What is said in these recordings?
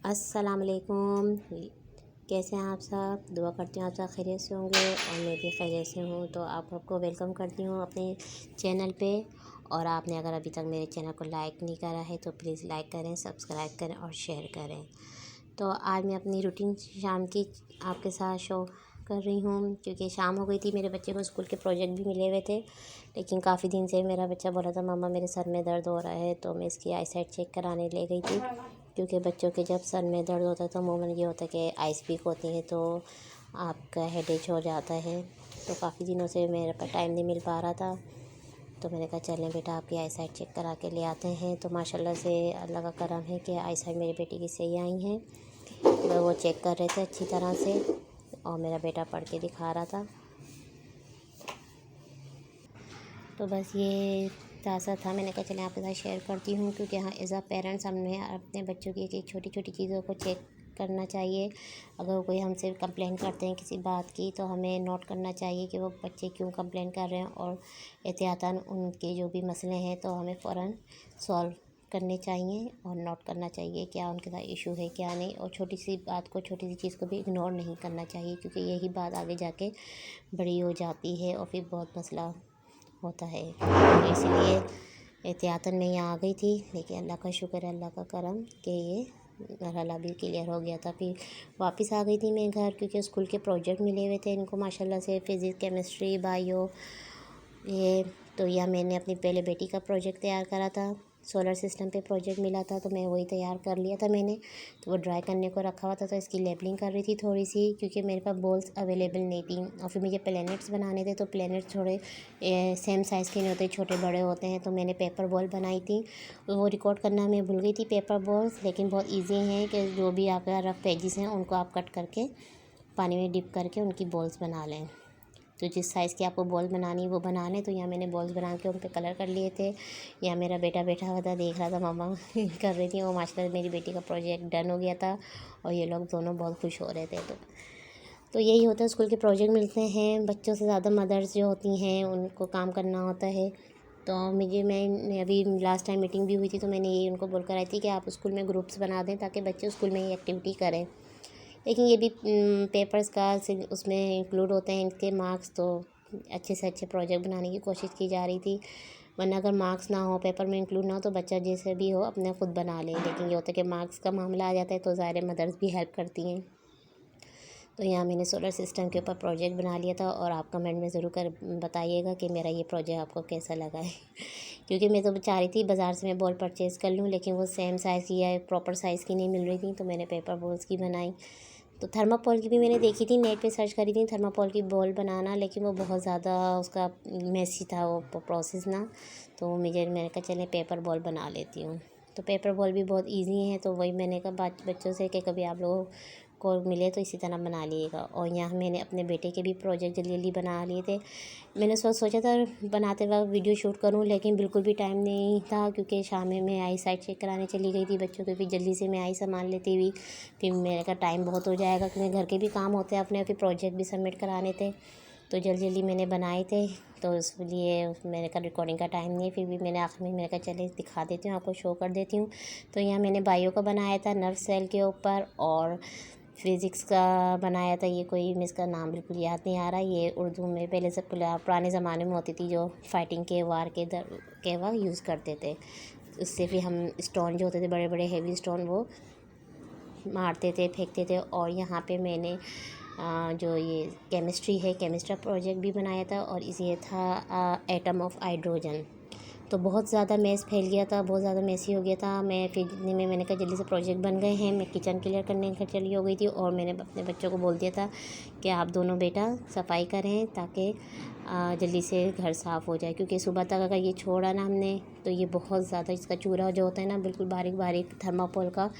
अस्सलाम वालेकुम। कैसे हैं आप सब? दुआ करती हूँ आप सब खैरियत से होंगे और मैं भी खैरियत से हूँ। तो आप सबको वेलकम करती हूँ अपने चैनल पे। और आपने अगर अभी तक मेरे चैनल को लाइक नहीं करा है तो प्लीज़ लाइक करें, सब्सक्राइब करें और शेयर करें। तो आज मैं अपनी रूटीन शाम की आपके साथ शो कर रही हूँ, क्योंकि शाम हो गई थी। मेरे बच्चे को स्कूल के प्रोजेक्ट भी मिले हुए थे, लेकिन काफ़ी दिन से मेरा बच्चा बोला था मम्मा मेरे सर में दर्द हो रहा है, तो मैं इसकी आई साइट चेक कराने ले गई थी। क्योंकि बच्चों के जब सर में दर्द होता है तो मुँह में ये होता है कि आइस वीक होती है, तो आपका हेडेक हो जाता है। तो काफ़ी दिनों से मेरे पास टाइम नहीं मिल पा रहा था, तो मैंने कहा चलें बेटा आपकी आई साइट चेक करा के ले आते हैं। तो माशाल्लाह से अल्लाह का करम है कि आई साइट मेरी बेटी की सही आई हैं। वो चेक कर रहे थे अच्छी तरह से और मेरा बेटा पढ़ के दिखा रहा था। तो बस ये ताज़ा था, मैंने कहा चलें आपके साथ शेयर करती हूँ, क्योंकि हाँ एज़ अ पेरेंट्स हमें अपने बच्चों की एक छोटी छोटी चीज़ों को चेक करना चाहिए। अगर कोई हमसे कंप्लेन करते हैं किसी बात की, तो हमें नोट करना चाहिए कि वो बच्चे क्यों कंप्लेन कर रहे हैं, और एहतियातन उनके जो भी मसले हैं तो हमें फ़ौरन सॉल्व करने चाहिए और नोट करना चाहिए क्या उनके साथ इशू है क्या नहीं। और छोटी सी बात को, छोटी सी चीज़ को भी इग्नोर नहीं करना चाहिए, क्योंकि यही बात आगे जाके बड़ी हो जाती है और फिर बहुत मसला होता है। तो इसलिए एहतियातन मैं यहाँ आ गई थी, लेकिन अल्लाह का शुक्र है, अल्लाह का करम कि ये मरहला भी क्लियर हो गया था। फिर वापस आ गई थी मैं घर, क्योंकि स्कूल के प्रोजेक्ट मिले हुए थे इनको माशाल्लाह से, फ़िज़िक्स, केमिस्ट्री, बायो, ये तो यह मैंने अपनी पहले बेटी का प्रोजेक्ट तैयार करा था। सोलर सिस्टम पे प्रोजेक्ट मिला था, तो मैं वही तैयार कर लिया था मैंने। तो वो ड्राई करने को रखा हुआ था, तो इसकी लेबलिंग कर रही थी थोड़ी सी, क्योंकि मेरे पास बॉल्स अवेलेबल नहीं थी। और फिर मुझे प्लैनेट्स बनाने थे, तो प्लैनेट्स थोड़े सेम साइज़ के नहीं होते, छोटे बड़े होते हैं। तो मैंने पेपर बॉल बनाई थी, वो रिकॉर्ड करना मैं भूल गई थी पेपर बॉल्स। लेकिन बहुत ईजी हैं कि जो भी आपका रफ पेजेस हैं उनको आप कट करके पानी में डिप करके उनकी बॉल्स बना लें। तो जिस साइज़ की आपको बॉल बनानी है वो बना लें। तो यहाँ मैंने बॉल्स बना के उन पर कलर कर लिए थे। यहाँ मेरा बेटा बैठा हुआ था, देख रहा था मम्मा कर रही थी। वो माशाल्लाह मेरी बेटी का प्रोजेक्ट डन हो गया था और ये लोग दोनों बहुत खुश हो रहे थे। तो यही होता है, स्कूल के प्रोजेक्ट मिलते हैं, बच्चों से ज़्यादा मदर्स जो होती हैं उनको काम करना होता है। तो मैं अभी लास्ट टाइम मीटिंग भी हुई थी, तो मैंने यही उनको बोल कर आई थी कि आप स्कूल में ग्रुप्स बना दें ताकि बच्चे स्कूल में ही एक्टिविटी करें। लेकिन ये भी पेपर्स का उसमें इंक्लूड होते हैं इनके मार्क्स, तो अच्छे से अच्छे प्रोजेक्ट बनाने की कोशिश की जा रही थी। वरना अगर मार्क्स ना हो, पेपर में इंक्लूड ना हो, तो बच्चा जैसे भी हो अपने खुद बना ले। लेकिन ये होता है कि मार्क्स का मामला आ जाता है, तो ज़ाहिर मदर्स भी हेल्प करती हैं। तो यहाँ मैंने सोलर सिस्टम के ऊपर प्रोजेक्ट बना लिया था, और आप कमेंट में ज़रूर कर बताइएगा कि मेरा ये प्रोजेक्ट आपको कैसा लगा है क्योंकि मैं तो चाह रही थी बाज़ार से मैं बॉल परचेज़ कर लूँ, लेकिन वो सेम साइज़ की या प्रॉपर साइज़ की नहीं मिल रही थी, तो मैंने पेपर बॉल्स की बनाई। तो थर्माकोल की भी मैंने देखी थी, नेट पे सर्च करी थी थर्माकोल की बॉल बनाना, लेकिन वो बहुत ज़्यादा उसका मेसी था वो प्रोसेस ना। तो मैंने कहा चले पेपर बॉल बना लेती हूँ। तो पेपर बॉल भी बहुत इजी है, तो वही मैंने कहा बच्चों से कि कभी आप लोगों को मिले तो इसी तरह बना लिएगा। और यहाँ मैंने अपने बेटे के भी प्रोजेक्ट जल्दी जल्दी बना लिए थे। मैंने सोचा था बनाते वक्त वीडियो शूट करूँ, लेकिन बिल्कुल भी टाइम नहीं था, क्योंकि शाम में मैं आई साइट चेक कराने चली गई थी बच्चों के। फिर जल्दी से मैं आई सामान लेती हुई, फिर मेरे का टाइम बहुत हो जाएगा, क्योंकि घर के भी काम होते हैं अपने, फिर प्रोजेक्ट भी सबमिट कराने थे। तो जल्दी जल्दी मैंने बनाए थे, तो इसलिए मेरे का रिकॉर्डिंग का टाइम नहीं। फिर भी मैंने आखिर में मेरे का चले दिखा देती हूँ, आपको शो कर देती हूँ। तो यहाँ मैंने बायो का बनाया था नर्व सेल के ऊपर, और फिज़िक्स का बनाया था, ये कोई मैं इसका नाम बिल्कुल याद नहीं आ रहा। ये उर्दू में पहले से पुराने ज़माने में होती थी, जो फाइटिंग के वार के वक्त यूज़ करते थे। उससे फिर हम स्टोन जो होते थे, बड़े बड़े हेवी स्टोन, वो मारते थे, फेंकते थे। और यहाँ पे मैंने जो ये केमिस्ट्री है, केमिस्ट्री प्रोजेक्ट भी बनाया था, और इसे था एटम ऑफ हाइड्रोजन। तो बहुत ज़्यादा मैस फैल गया था, बहुत ज़्यादा मैसी हो गया था। मैं फिर इतने में मैंने कहा जल्दी से प्रोजेक्ट बन गए हैं, मैं किचन क्लियर करने घर चली हो गई थी, और मैंने अपने बच्चों को बोल दिया था कि आप दोनों बेटा सफाई करें ताकि जल्दी से घर साफ़ हो जाए। क्योंकि सुबह तक अगर ये छोड़ा ना हमने, तो ये बहुत ज़्यादा इसका चूरा जो होता है ना, बिल्कुल बारीक बारीक थर्माकोल का,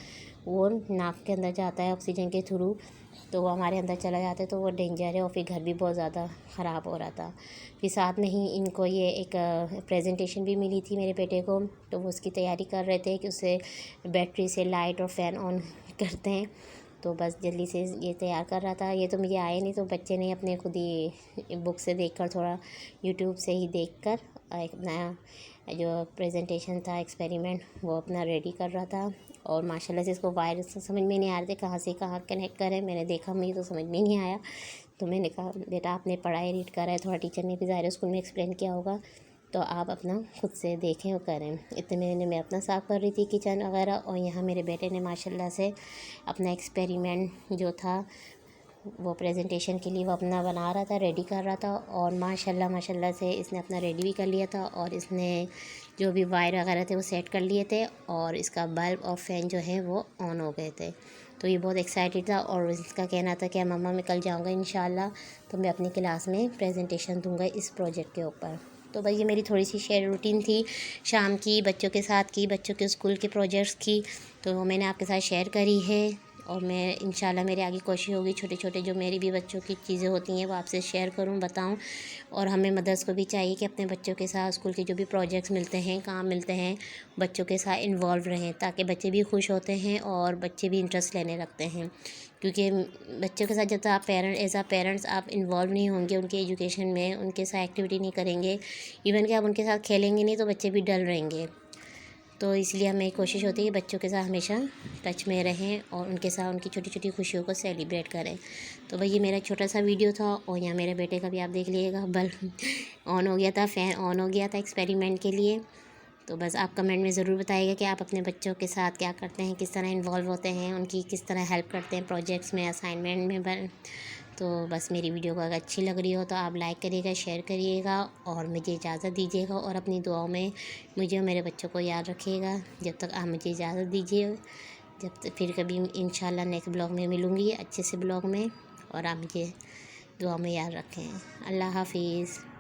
वो नाक के अंदर जाता है ऑक्सीजन के थ्रू, तो वो हमारे अंदर चला जाता है, तो वो डेंजर है। और फिर घर भी बहुत ज़्यादा ख़राब हो रहा था। फिर साथ में ही इनको ये एक प्रेजेंटेशन भी मिली थी मेरे बेटे को, तो वो उसकी तैयारी कर रहे थे कि उससे बैटरी से लाइट और फ़ैन ऑन करते हैं। तो बस जल्दी से ये तैयार कर रहा था। ये तो मुझे आए नहीं, तो बच्चे ने अपने खुद ही बुक से देखकर, थोड़ा यूट्यूब से ही देखकर एक नया जो प्रेजेंटेशन था, एक्सपेरिमेंट, वो अपना रेडी कर रहा था। और माशाल्लाह से इसको वायरस से समझ में नहीं आ रहे थे कहाँ से कहाँ कनेक्ट करें। मैंने देखा, मुझे तो समझ में नहीं आया, तो मैंने कहा बेटा आपने पढ़ाई रीड करा है, थोड़ा टीचर ने भी ज़ाहिर स्कूल में एक्सप्लेन किया होगा, तो आप अपना खुद से देखें और करें। इतने में मैं अपना साफ़ कर रही थी किचन वगैरह, और यहाँ मेरे बेटे ने माशाल्लाह से अपना एक्सपेरिमेंट जो था वो प्रेजेंटेशन के लिए वो अपना बना रहा था, रेडी कर रहा था। और माशाल्लाह से इसने अपना रेडी भी कर लिया था, और इसने जो भी वायर वगैरह थे वो सेट कर लिए थे, और इसका बल्ब और फ़ैन जो है वो ऑन हो गए थे। तो ये बहुत एक्साइटेड था, और इसका कहना था कि मम्मा मैं कल जाऊँगा इंशाल्लाह, तो मैं अपनी क्लास में प्रेजेंटेशन दूँगा इस प्रोजेक्ट के ऊपर। तो भाई ये मेरी थोड़ी सी शेयर रूटीन थी शाम की, बच्चों के साथ की, बच्चों के स्कूल के प्रोजेक्ट्स की, तो वो मैंने आपके साथ शेयर करी है। और मैं इंशाल्लाह मेरी आगे कोशिश होगी छोटे छोटे जो मेरी भी बच्चों की चीज़ें होती हैं वो आपसे शेयर करूं, बताऊं। और हमें मदर्स को भी चाहिए कि अपने बच्चों के साथ स्कूल के जो भी प्रोजेक्ट्स मिलते हैं, काम मिलते हैं, बच्चों के साथ इन्वॉल्व रहें, ताकि बच्चे भी खुश होते हैं और बच्चे भी इंटरेस्ट लेने लगते हैं। क्योंकि बच्चों के साथ जब तक आप एज आ पेरेंट्स आप इन्वॉल्व नहीं होंगे उनके एजुकेशन में, उनके साथ एक्टिविटी नहीं करेंगे, इवन कि आप उनके साथ खेलेंगे नहीं, तो बच्चे भी डल रहेंगे। तो इसलिए हमें कोशिश होती है कि बच्चों के साथ हमेशा टच में रहें और उनके साथ उनकी छोटी छोटी खुशियों को सेलिब्रेट करें। तो भाई ये मेरा छोटा सा वीडियो था, और यहाँ मेरे बेटे का भी आप देख लीजिएगा, बल्ब ऑन हो गया था, फ़ैन ऑन हो गया था एक्सपेरिमेंट के लिए। तो बस आप कमेंट में ज़रूर बताइएगा कि आप अपने बच्चों के साथ क्या करते हैं, किस तरह इन्वॉल्व होते हैं, उनकी किस तरह हेल्प करते हैं प्रोजेक्ट्स में, असाइनमेंट में। तो बस मेरी वीडियो को अगर अच्छी लग रही हो तो आप लाइक करिएगा, शेयर करिएगा, और मुझे इजाज़त दीजिएगा, और अपनी दुआओं में मुझे और मेरे बच्चों को याद रखिएगा। जब तक आप मुझे इजाज़त दीजिए, जब तक फिर कभी इंशाल्लाह नेक्स्ट ब्लॉग में मिलूँगी अच्छे से ब्लॉग में, और आप मुझे दुआ में याद रखें। अल्लाह हाफिज़।